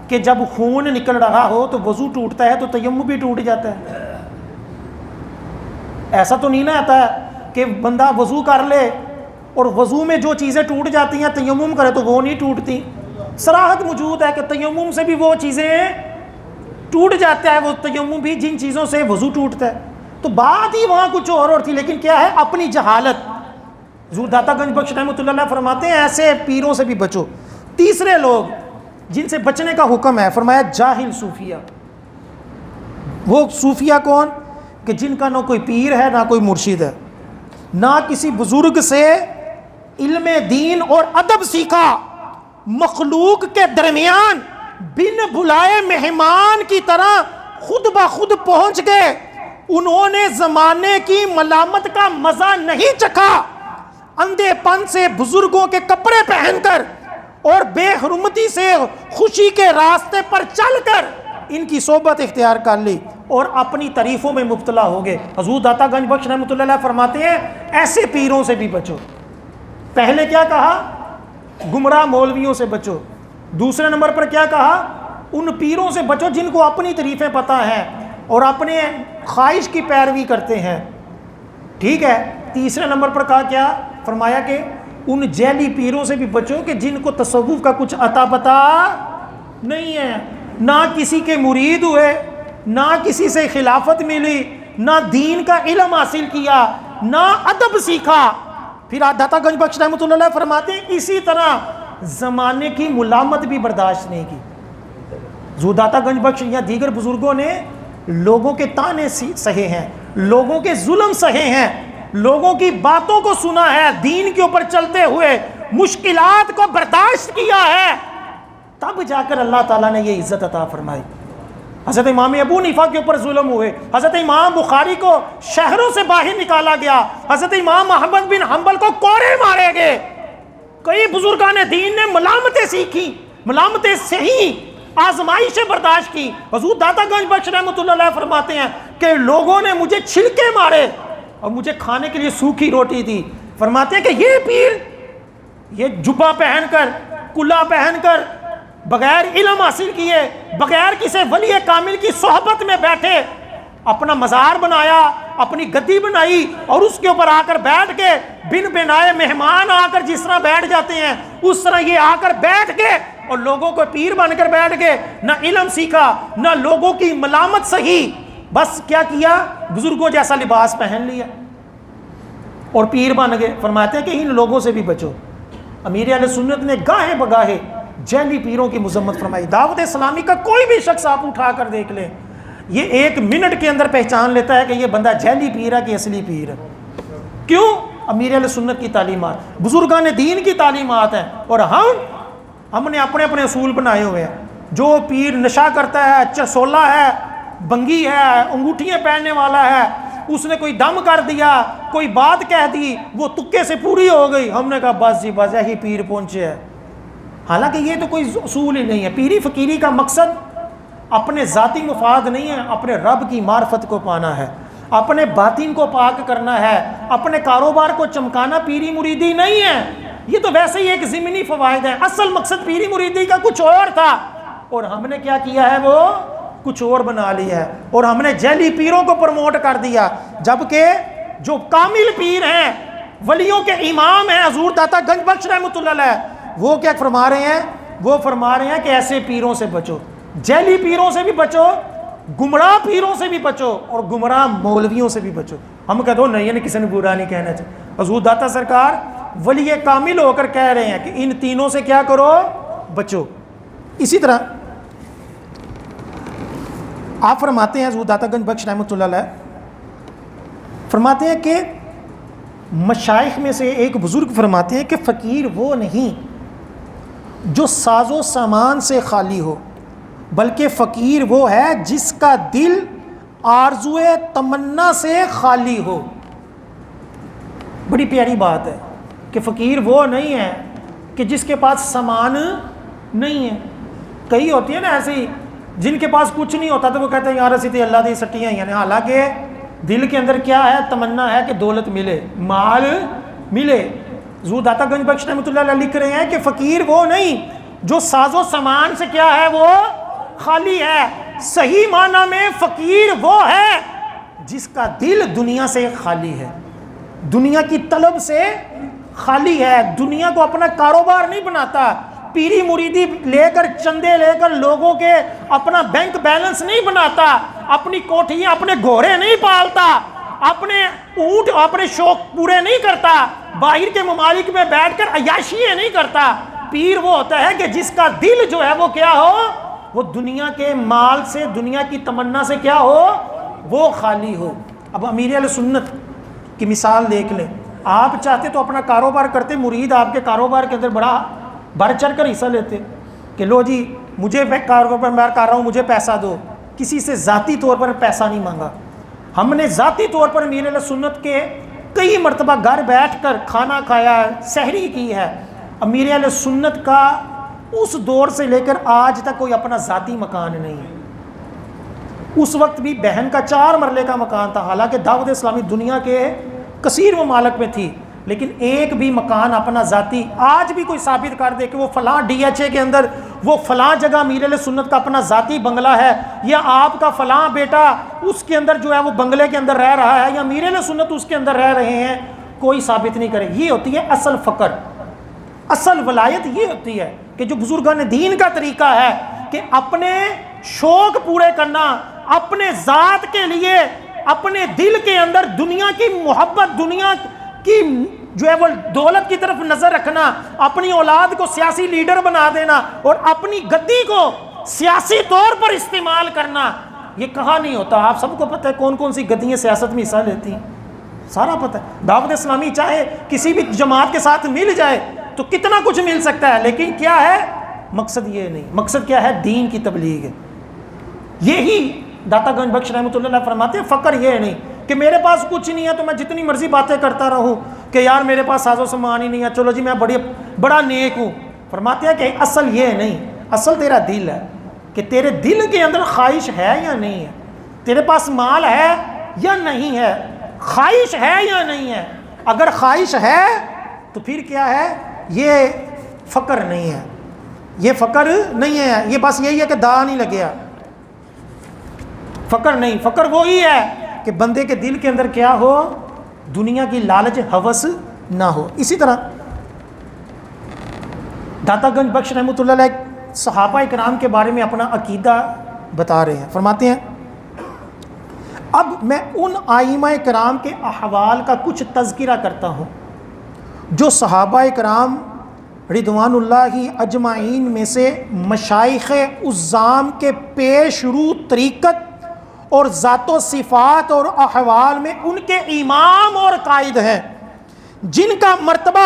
کہ جب خون نکل رہا ہو تو وضو ٹوٹتا ہے تو تیمم بھی ٹوٹ جاتا ہے. ایسا تو نہیں نہ آتا ہے کہ بندہ وضو کر لے اور وضو میں جو چیزیں ٹوٹ جاتی ہیں تیمم کرے تو وہ نہیں ٹوٹتی. صراحت موجود ہے کہ تیمم سے بھی وہ چیزیں ٹوٹ جاتا ہے، وہ تیمم بھی جن چیزوں سے وضو ٹوٹتا ہے. تو بات ہی وہاں کچھ اور تھی، لیکن کیا ہے؟ اپنی جہالت. حضور داتا گنج بخش رحمۃ اللہ علیہ فرماتے ہیں ایسے پیروں سے بھی بچو. تیسرے لوگ جن سے بچنے کا حکم ہے، فرمایا جاہل صوفیہ. وہ صوفیہ کون؟ کہ جن کا نہ کوئی پیر ہے نہ کوئی مرشد ہے، نہ کسی بزرگ سے علم دین اور ادب سیکھا، مخلوق کے درمیان بن بلائے مہمان کی طرح خود بخود پہنچ گئے، انہوں نے زمانے کی ملامت کا مزہ نہیں چکھا، اندھے پن سے بزرگوں کے کپڑے پہن کر اور بے حرمتی سے خوشی کے راستے پر چل کر ان کی صحبت اختیار کر لی اور اپنی تعریفوں میں مبتلا ہو گئے۔ حضور داتا گنج بخش رحمۃ اللہ علیہ فرماتے ہیں ایسے پیروں سے بھی بچو۔ پہلے کیا کہا؟ گمراہ مولویوں سے بچو۔ دوسرے نمبر پر کیا کہا؟ ان پیروں سے بچو جن کو اپنی تعریفیں پتہ ہیں اور اپنے خواہش کی پیروی کرتے ہیں، ٹھیک ہے۔ تیسرے نمبر پر کہا کیا؟ فرمایا کہ ان جعلی پیروں سے بھی بچو کہ جن کو تصوف کا کچھ عطا پتہ نہیں ہے، نہ کسی کے مرید ہوئے، نہ کسی سے خلافت ملی، نہ دین کا علم حاصل کیا، نہ ادب سیکھا۔ پھر داتا گنج بخش رحمۃ اللہ علیہ فرماتے ہیں اسی طرح زمانے کی ملامت بھی برداشت نہیں کی۔ جو داتا گنج بخش یا دیگر بزرگوں نے لوگوں کے طعنے سہے ہیں، لوگوں کے ظلم سہے ہیں، لوگوں کی باتوں کو سنا ہے، دین کے اوپر چلتے ہوئے مشکلات کو برداشت کیا ہے، تب جا کر اللہ تعالیٰ نے یہ عزت عطا فرمائی۔ حضرت امام ابو حنیفہ کے اوپر ظلم ہوئے، حضرت امام بخاری کو شہروں سے باہر نکالا گیا، حضرت امام احمد بن حنبل کو کوڑے مارے گئے، کئی بزرگان دین نے ملامتیں سیکھی، ملامتیں سہی، آزمائشیں برداشت کی۔ حضور داتا گنج بخش رحمۃ اللہ علیہ فرماتے ہیں کہ لوگوں نے مجھے چھلکے مارے اور مجھے کھانے کے لیے سوکھی روٹی دی۔ فرماتے ہیں کہ یہ پیر یہ جبہ پہن کر، کلا پہن کر، بغیر علم حاصل کیے، بغیر کسی ولی کامل کی صحبت میں بیٹھے، اپنا مزار بنایا، اپنی گدی بنائی اور اس کے اوپر آ کر بیٹھ کے بن بنائے مہمان آ کر جس طرح بیٹھ جاتے ہیں اس طرح یہ آ کر بیٹھ کے اور لوگوں کو پیر بن کر بیٹھ گئے، نہ علم سیکھا، نہ لوگوں کی ملامت سہی، بس کیا کیا؟ بزرگوں جیسا لباس پہن لیا اور پیر بن گئے۔ فرماتے ہیں کہ ان لوگوں سے بھی بچو۔ امیر اہل سنت نے گاہے بگاہے جعلی پیروں کی مذمت فرمائی۔ دعوت اسلامی کا کوئی بھی شخص آپ اٹھا کر دیکھ لیں، یہ 1 منٹ کے اندر پہچان لیتا ہے کہ یہ بندہ جعلی پیر ہے کہ اصلی پیر ہے۔ کیوں؟ امیر اہل سنت کی تعلیمات، بزرگان دین کی تعلیمات ہیں، اور ہم نے اپنے اپنے اصول بنائے ہوئے ہیں۔ جو پیر نشہ کرتا ہے، چرسولا ہے، بنگی ہے، انگوٹھیاں پہننے والا ہے، اس نے کوئی دم کر دیا، کوئی بات کہہ دی، وہ تکے سے پوری ہو گئی، ہم نے کہا بس جی بس یہی پیر پہنچے ہے۔ حالانکہ یہ تو کوئی اصول ہی نہیں ہے۔ پیری فقیری کا مقصد اپنے ذاتی مفاد نہیں ہے، اپنے رب کی معرفت کو پانا ہے، اپنے باطن کو پاک کرنا ہے، اپنے کاروبار کو چمکانا پیری مریدی نہیں ہے۔ یہ تو ویسے ہی ایک ضمنی فوائد ہے، اصل مقصد پیری مریدی کا کچھ اور تھا، اور ہم نے کیا کیا ہے؟ وہ کچھ اور بنا لیا ہے، اور ہم نے جعلی پیروں کو پروموٹ کر دیا، جبکہ جو کامل پیر ہیں، ولیوں کے امام ہیں حضور داتا گنج بخش رحمۃ اللہ علیہ، وہ کیا فرما رہے ہیں؟ وہ فرما رہے ہیں کہ ایسے پیروں سے بچو، جعلی پیروں سے بھی بچو، گمراہ پیروں سے بھی بچو، اور گمراہ مولویوں سے بھی بچو۔ ہم کہتے ہو نہیں کسی نے برا نہیں کہنا چاہیے، حضور داتا سرکار ولی کامل ہو کر کہہ رہے ہیں کہ ان تینوں سے کیا کرو؟ بچو۔ اسی طرح آپ فرماتے ہیں حضور داتا گنج بخش رحمۃ اللہ علیہ فرماتے ہیں کہ مشائخ میں سے ایک بزرگ فرماتے ہیں کہ فقیر وہ نہیں جو ساز و سامان سے خالی ہو، بلکہ فقیر وہ ہے جس کا دل آرزو تمنا سے خالی ہو۔ بڑی پیاری بات ہے کہ فقیر وہ نہیں ہے کہ جس کے پاس سامان نہیں ہے۔ کئی ہوتی ہیں نا ایسی جن کے پاس کچھ نہیں ہوتا تو وہ کہتے ہیں یار اسی تے اللہ دی سٹیاں ہیں، حالانکہ دل کے اندر کیا ہے؟ تمنا ہے کہ دولت ملے، مال ملے۔ حضور داتا گنج بخش رحمۃ اللہ علیہ لکھ رہے ہیں کہ فقیر وہ نہیں جو ساز و سامان سے کیا ہے؟ وہ خالی ہے۔ صحیح معنی میں فقیر وہ ہے جس کا دل دنیا سے خالی ہے، دنیا کی طلب سے خالی ہے، دنیا کو اپنا کاروبار نہیں بناتا، پیری مریدی لے کر چندے لے کر لوگوں کے اپنا بینک بیلنس نہیں بناتا، اپنی کوٹھیاں اپنے گھوڑے نہیں پالتا، اپنے اونٹ اپنے شوق پورے نہیں کرتا، باہر کے ممالک میں بیٹھ کر عیاشیاں نہیں کرتا۔ پیر وہ ہوتا ہے کہ جس کا دل جو ہے وہ کیا ہو؟ وہ دنیا کے مال سے، دنیا کی تمنا سے کیا ہو؟ وہ خالی ہو۔ اب امیر اہل سنت کی مثال دیکھ لیں، آپ چاہتے تو اپنا کاروبار کرتے، مرید آپ کے کاروبار کے اندر بڑا بڑھ چڑھ کر حصہ لیتے کہ لو جی مجھے کاروبار میں کر رہا ہوں، مجھے پیسہ دو، کسی سے ذاتی طور پر پیسہ نہیں مانگا. ہم نے ذاتی طور پر امیر اہل سنت کے کئی مرتبہ گھر بیٹھ کر کھانا کھایا ہے, سحری کی ہے. امیر اہل سنت کا اس دور سے لے کر آج تک کوئی اپنا ذاتی مکان نہیں ہے. اس وقت بھی بہن کا 4 مرلے کا مکان تھا, حالانکہ دعوت اسلامی دنیا کے کثیر ممالک میں تھی, لیکن ایک بھی مکان اپنا ذاتی آج بھی کوئی ثابت کر دے کہ وہ فلاں DHA کے اندر وہ فلاں جگہ امیر اہل سنت کا اپنا ذاتی بنگلہ ہے, یا آپ کا فلاں بیٹا اس کے اندر جو ہے وہ بنگلے کے اندر رہ رہا ہے, یا امیر اہل سنت اس کے اندر رہ رہے ہیں, کوئی ثابت نہیں کرے. یہ ہوتی ہے اصل فقر. اصل ولایت یہ ہوتی ہے کہ جو بزرگان دین کا طریقہ ہے کہ اپنے شوق پورے کرنا, اپنے ذات کے لیے اپنے دل کے اندر دنیا کی محبت, دنیا کی جو ہے وہ دولت کی طرف نظر رکھنا, اپنی اولاد کو سیاسی لیڈر بنا دینا اور اپنی گدی کو سیاسی طور پر استعمال کرنا, یہ کہاں نہیں ہوتا. آپ سب کو پتہ ہے کون کون سی گدیاں سیاست میں حصہ لیتی ہیں, سارا پتہ ہے. دعوت اسلامی چاہے کسی بھی جماعت کے ساتھ مل جائے تو کتنا کچھ مل سکتا ہے, لیکن کیا ہے مقصد یہ نہیں. مقصد کیا ہے؟ دین کی تبلیغ ہے. یہی داتا گنج بخش رحمۃ اللہ علیہ فرماتے ہیں فقر یہ نہیں کہ میرے پاس کچھ نہیں ہے تو میں جتنی مرضی باتیں کرتا رہوں کہ یار میرے پاس ساز و سامان ہی نہیں ہے, چلو جی میں بڑا نیک ہوں. فرماتے ہیں کہ اصل یہ نہیں, اصل تیرا دل ہے کہ تیرے دل کے اندر خواہش ہے یا نہیں ہے, تیرے پاس مال ہے یا نہیں ہے, خواہش ہے یا نہیں ہے. اگر خواہش ہے تو پھر کیا ہے, یہ فقر نہیں ہے, یہ فقر نہیں ہے, یہ بس یہی ہے کہ دا نہیں لگیا. فقر نہیں, فقر وہی ہے کہ بندے کے دل کے اندر کیا ہو, دنیا کی لالچ ہوس نہ ہو. اسی طرح داتا گنج بخش رحمۃ اللہ علیہ صحابہ کرام کے بارے میں اپنا عقیدہ بتا رہے ہیں. فرماتے ہیں اب میں ان ائمہ کرام کے احوال کا کچھ تذکرہ کرتا ہوں جو صحابہ کرام رضوان اللہ اجمعین میں سے مشائخ عظام کے پیش رو طریقت اور ذات و صفات اور احوال میں ان کے امام اور قائد ہیں, جن کا مرتبہ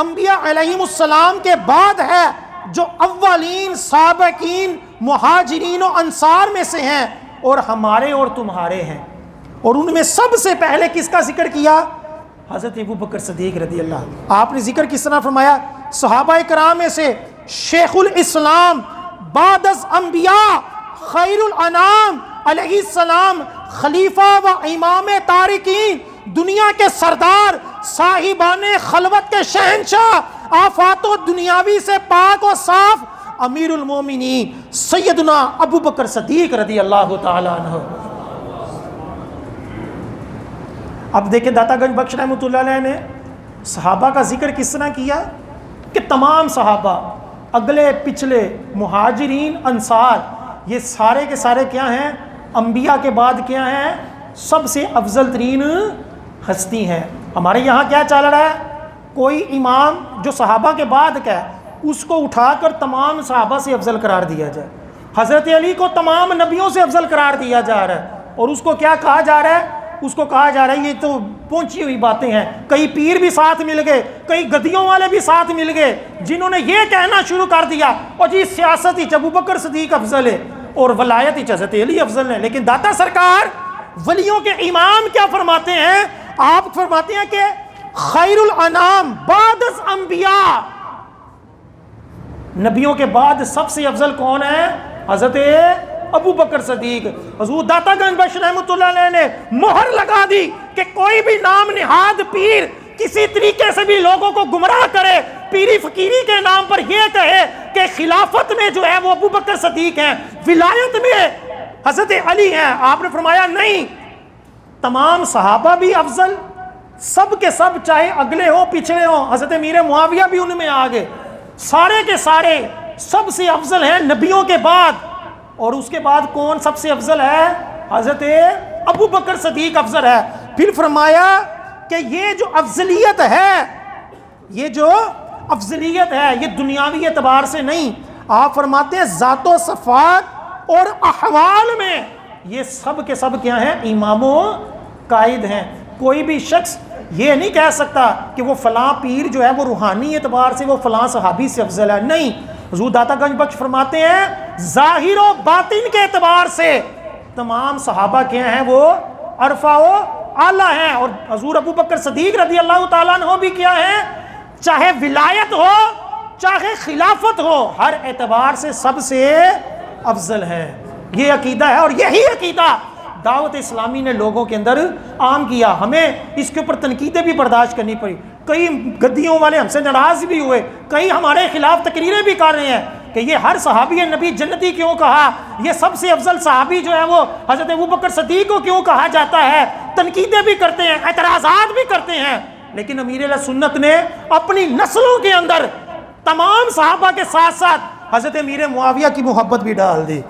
انبیاء علیہم السلام کے بعد ہے, جو اولین سابقین مہاجرین و انصار میں سے ہیں اور ہمارے اور تمہارے ہیں. اور ان میں سب سے پہلے کس کا ذکر کیا؟ حضرت ابو بکر صدیق رضی اللہ عنہ. آپ نے ذکر کس طرح فرمایا؟ صحابہ کرام میں سے شیخ الاسلام بعد از انبیاء خیر الانام علیہ السلام, خلیفہ و امام تارکین, دنیا کے سردار, صاحبان خلوت کے شہنشاہ, آفات و دنیاوی سے پاک و صاف, امیر المومنین سیدنا ابو بکر صدیق رضی اللہ تعالی عنہ. اب دیکھیں داتا گنج بخش رحمۃ اللہ علیہ نے صحابہ کا ذکر کس طرح کیا کہ تمام صحابہ, اگلے پچھلے, مہاجرین انصار, یہ سارے کے سارے کیا ہیں؟ انبیاء کے بعد کیا ہیں؟ سب سے افضل ترین ہستی ہیں. ہمارے یہاں کیا چل رہا ہے؟ کوئی امام جو صحابہ کے بعد کا ہے اس کو اٹھا کر تمام صحابہ سے افضل قرار دیا جائے. حضرت علی کو تمام نبیوں سے افضل قرار دیا جا رہا ہے, اور اس کو کیا کہا جا رہا ہے؟ اس کو کہا جا رہا ہے یہ تو پہنچی ہوئی باتیں ہیں. کئی پیر بھی ساتھ مل گئے, کئی گدیوں والے بھی ساتھ مل گئے, جنہوں نے یہ کہنا شروع کر دیا اور جی سیاست ہی ابو بکر صدیق افضل ہے اور ولایت ہی حضرت علی افضل ہے. لیکن داتا سرکار ولیوں کے امام کیا فرماتے ہیں؟ آپ فرماتے ہیں کہ خیر الانام بعد از انبیاء, نبیوں کے بعد سب سے افضل کون ہے؟ حضرت ابو بکر صدیق. حضور داتا گنج بخش رحمۃ اللہ علیہ نے مہر لگا دی کہ کوئی بھی نام نہاد پیر کسی طریقے سے بھی لوگوں کو گمراہ کرے, پیری فقیری کے نام پر یہ کہے کہ خلافت میں جو ہے وہ ابو بکر صدیق ہیں, ولایت میں حضرت علی ہیں, آپ نے فرمایا نہیں, تمام صحابہ بھی افضل, سب کے سب, چاہے اگلے ہوں پچھلے ہوں, حضرت امیر معاویہ بھی ان میں آگے, سارے کے سارے سب سے افضل ہیں نبیوں کے بعد. اور اس کے بعد کون سب سے افضل ہے؟ حضرت ابو بکر صدیق افضل ہے. پھر فرمایا کہ یہ جو افضلیت ہے, یہ جو افضلیت ہے یہ دنیاوی اعتبار سے نہیں, آپ فرماتے ہیں ذات و صفات اور احوال میں یہ سب کے سب کیا ہیں؟ امام و قائد ہیں. کوئی بھی شخص یہ نہیں کہہ سکتا کہ وہ فلاں پیر جو ہے وہ روحانی اعتبار سے وہ فلاں صحابی سے افضل ہے. نہیں, حضور داتا گنج بخش فرماتے ہیں ظاہر و باطن کے اعتبار سے تمام صحابہ کیا ہیں؟ وہ عرفہ و اعلیٰ ہیں. اور حضور ابو بکر صدیق رضی اللہ تعالیٰ عنہ بھی کیا ہیں؟ چاہے ولایت ہو چاہے خلافت ہو، ہر اعتبار سے سب سے افضل ہے. یہ عقیدہ ہے، اور یہی عقیدہ دعوت اسلامی نے لوگوں کے اندر عام کیا. ہمیں اس کے اوپر تنقیدیں بھی برداشت کرنی پڑی، کئی گدیوں والے ہم سے ناراض بھی ہوئے، کئی ہمارے خلاف تقریریں بھی کر رہے ہیں کہ یہ ہر صحابی نبی جنتی کیوں کہا، یہ سب سے افضل صحابی جو ہے وہ حضرت ابوبکر صدیق کو کیوں کہا جاتا ہے. تنقیدیں بھی کرتے ہیں، اعتراضات بھی کرتے ہیں، لیکن امیر اہل سنت نے اپنی نسلوں کے اندر تمام صحابہ کے ساتھ ساتھ حضرت امیر معاویہ کی محبت بھی ڈال دی.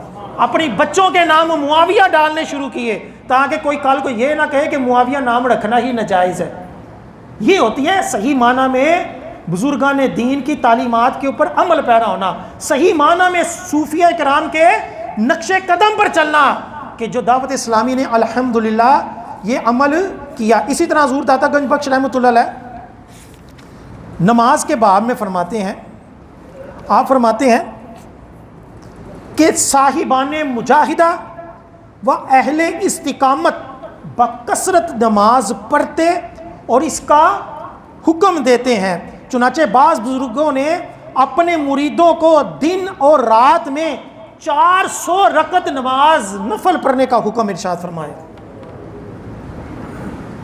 اپنی بچوں کے نام معاویہ ڈالنے شروع کیے تاکہ کوئی کل کو یہ نہ کہے کہ معاویہ نام رکھنا ہی ناجائز ہے. یہ ہوتی ہے صحیح معنی میں بزرگان دین کی تعلیمات کے اوپر عمل پیرا ہونا، صحیح معنی میں صوفیہ کرام کے نقش قدم پر چلنا، کہ جو دعوت اسلامی نے الحمدللہ یہ عمل کیا. اسی طرح حضور داتا گنج بخش رحمۃ اللہ علیہ نماز کے باب میں فرماتے ہیں، آپ فرماتے ہیں کہ صاحبان مجاہدہ و اہل استقامت بکثرت نماز پڑھتے اور اس کا حکم دیتے ہیں. چنانچہ بعض بزرگوں نے اپنے مریدوں کو دن اور رات میں 400 رکعت نماز نفل پڑھنے کا حکم ارشاد فرمایا.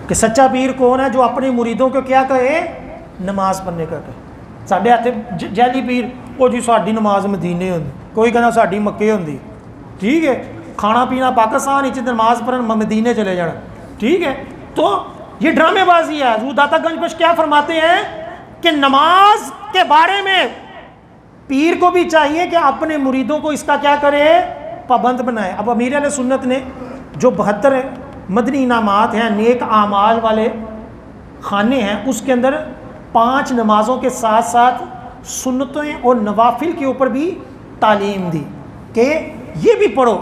کہ سچا پیر کون ہے؟ جو اپنے مریدوں کو کیا کہے؟ نماز پڑھنے کا کہے. ساڈے ہاتھ جعلی پیر وہ جی ساڈی نماز مدینے ہوندی، کوئی کہنا ساڈی مکے ہوندی. ٹھیک ہے، کھانا پینا پاکستان ہی نماز پڑھن مدینے چلے جانا. ٹھیک ہے، تو یہ ڈرامے بازی ہے. حضور داتا گنج بخش کیا فرماتے ہیں کہ نماز کے بارے میں پیر کو بھی چاہیے کہ اپنے مریدوں کو اس کا کیا کرے؟ پابند بنائے. اب امیر اہل سنت نے جو 72 مدنی انعامات ہیں، نیک اعمال والے خانے ہیں، اس کے اندر 5 نمازوں کے ساتھ ساتھ سنتیں اور نوافل کے اوپر بھی تعلیم دی کہ یہ بھی پڑھو.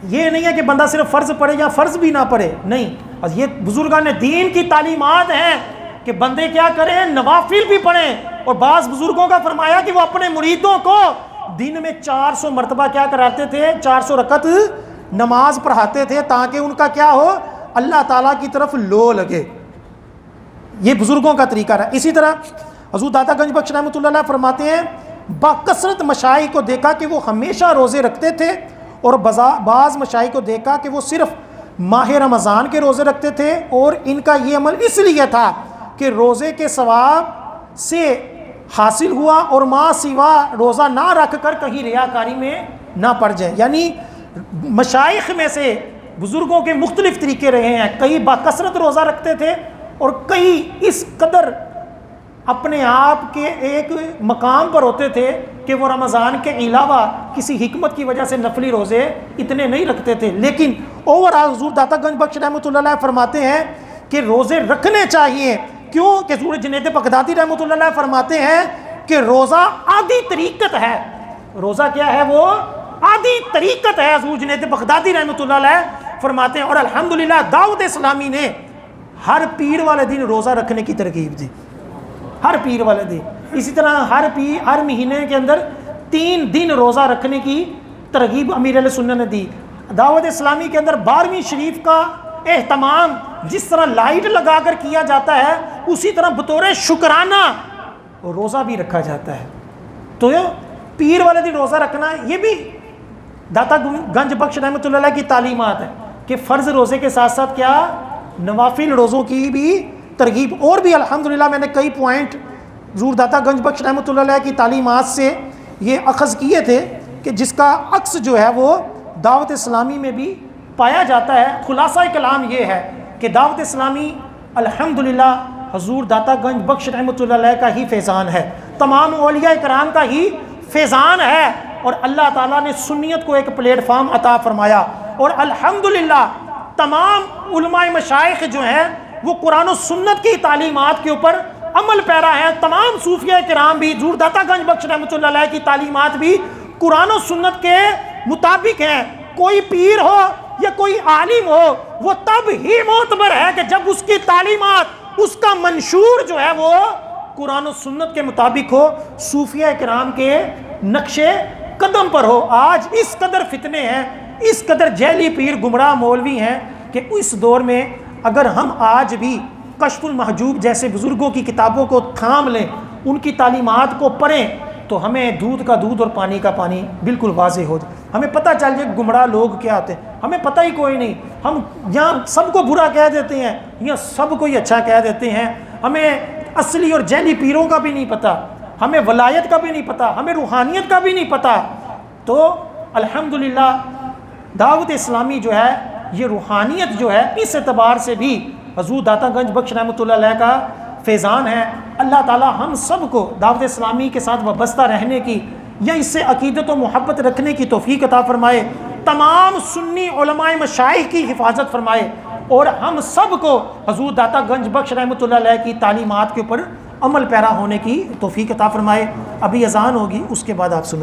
یہ نہیں ہے کہ بندہ صرف فرض پڑھے یا فرض بھی نہ پڑھے، نہیں. اور یہ بزرگان دین کی تعلیمات ہیں کہ بندے کیا کریں؟ نوافل بھی پڑھیں. اور بعض بزرگوں کا فرمایا کہ وہ اپنے مریدوں کو دن میں 400 مرتبہ کیا کراتے تھے؟ 400 رکعت نماز پڑھاتے تھے تاکہ ان کا کیا ہو؟ اللہ تعالیٰ کی طرف لو لگے. یہ بزرگوں کا طریقہ رہا. اسی طرح حضور داتا گنج بخش رحمۃ اللہ علیہ فرماتے ہیں باکثرت مشائخ کو دیکھا کہ وہ ہمیشہ روزے رکھتے تھے، اور بعض مشائخ کو دیکھا کہ وہ صرف ماہ رمضان کے روزے رکھتے تھے، اور ان کا یہ عمل اس لیے تھا کہ روزے کے ثواب سے حاصل ہوا اور ماہ سوا روزہ نہ رکھ کر کہیں ریاکاری میں نہ پڑ جائے. یعنی مشائخ میں سے بزرگوں کے مختلف طریقے رہے ہیں. کئی باکثرت روزہ رکھتے تھے اور کئی اس قدر اپنے آپ کے ایک مقام پر ہوتے تھے کہ وہ رمضان کے علاوہ کسی حکمت کی وجہ سے نفلی روزے اتنے نہیں رکھتے تھے. لیکن اوورآل حضور داتا گنج بخش رحمۃ اللہ علیہ فرماتے ہیں کہ روزے رکھنے چاہیے. کیوں کہ حضور جنید بغدادی رحمۃ اللہ علیہ فرماتے ہیں کہ روزہ آدھی طریقت ہے. روزہ کیا ہے؟ وہ آدھی طریقت ہے. حضور جنید بغدادی رحمۃ اللہ علیہ فرماتے ہیں. اور الحمدللہ دعوت اسلامی نے ہر پیر والے دن روزہ رکھنے کی ترغیب دی، ہر پیر والے دن. اسی طرح ہر مہینے کے اندر 3 دن روزہ رکھنے کی ترغیب امیر اہل سنت نے دی. دعوت اسلامی کے اندر 12ویں شریف کا اہتمام جس طرح لائٹ لگا کر کیا جاتا ہے، اسی طرح بطور شکرانہ روزہ بھی رکھا جاتا ہے. تو پیر والے دن روزہ رکھنا یہ بھی داتا گنج بخش رحمۃ اللہ علیہ کی تعلیمات ہے کہ فرض روزے کے ساتھ ساتھ کیا نوافل روزوں کی بھی ترغیب. اور بھی الحمدللہ میں نے کئی پوائنٹ حضور داتا گنج بخش رحمۃ اللہ علیہ کی تعلیمات سے یہ اخذ کیے تھے کہ جس کا عکس جو ہے وہ دعوت اسلامی میں بھی پایا جاتا ہے. خلاصہ کلام یہ ہے کہ دعوت اسلامی الحمدللہ حضور داتا گنج بخش رحمۃ اللہ علیہ کا ہی فیضان ہے، تمام اولیاء کرام کا ہی فیضان ہے. اور اللہ تعالیٰ نے سنیت کو ایک پلیٹ فارم عطا فرمایا. اور الحمدللہ تمام علماء مشائخ جو ہیں وہ قرآن و سنت کی تعلیمات کے اوپر عمل پیرا ہے. تمام صوفیہ کرام بھی حضور داتا گنج بخش رحمۃ اللہ علیہ کی تعلیمات بھی قرآن و سنت کے مطابق ہیں. کوئی پیر ہو یا کوئی عالم ہو وہ تب ہی معتبر ہے کہ جب اس کی تعلیمات، اس کا منشور جو ہے وہ قرآن و سنت کے مطابق ہو، صوفیہ کرام کے نقش قدم پر ہو. آج اس قدر فتنے ہیں اس قدر جعلی پیر گمراہ مولوی ہیں کہ اس دور میں اگر ہم آج بھی کشف المحجوب جیسے بزرگوں کی کتابوں کو تھام لیں، ان کی تعلیمات کو پڑھیں، تو ہمیں دودھ کا دودھ اور پانی کا پانی بالکل واضح ہو جائے، ہمیں پتہ چل جائے گمراہ لوگ کیا ہوتے ہیں۔ ہمیں پتہ ہی کوئی نہیں، ہم یہاں سب کو برا کہہ دیتے ہیں، یہاں سب کو ہی اچھا کہہ دیتے ہیں، ہمیں اصلی اور جعلی پیروں کا بھی نہیں پتہ، ہمیں ولایت کا بھی نہیں پتہ، ہمیں روحانیت کا بھی نہیں پتہ۔ تو الحمدللہ دعوت اسلامی جو ہے یہ روحانیت جو ہے اس اعتبار سے بھی حضور داتا گنج بخش رحمۃ اللہ علیہ کا فیضان ہے۔ اللہ تعالی ہم سب کو دعوت اسلامی کے ساتھ وابستہ رہنے کی یا اس سے عقیدت و محبت رکھنے کی توفیق عطا فرمائے، تمام سنی علماء مشائخ کی حفاظت فرمائے، اور ہم سب کو حضور داتا گنج بخش رحمۃ اللہ علیہ کی تعلیمات کے اوپر عمل پیرا ہونے کی توفیق عطا فرمائے۔ ابھی اذان ہوگی، اس کے بعد آپ سنیں۔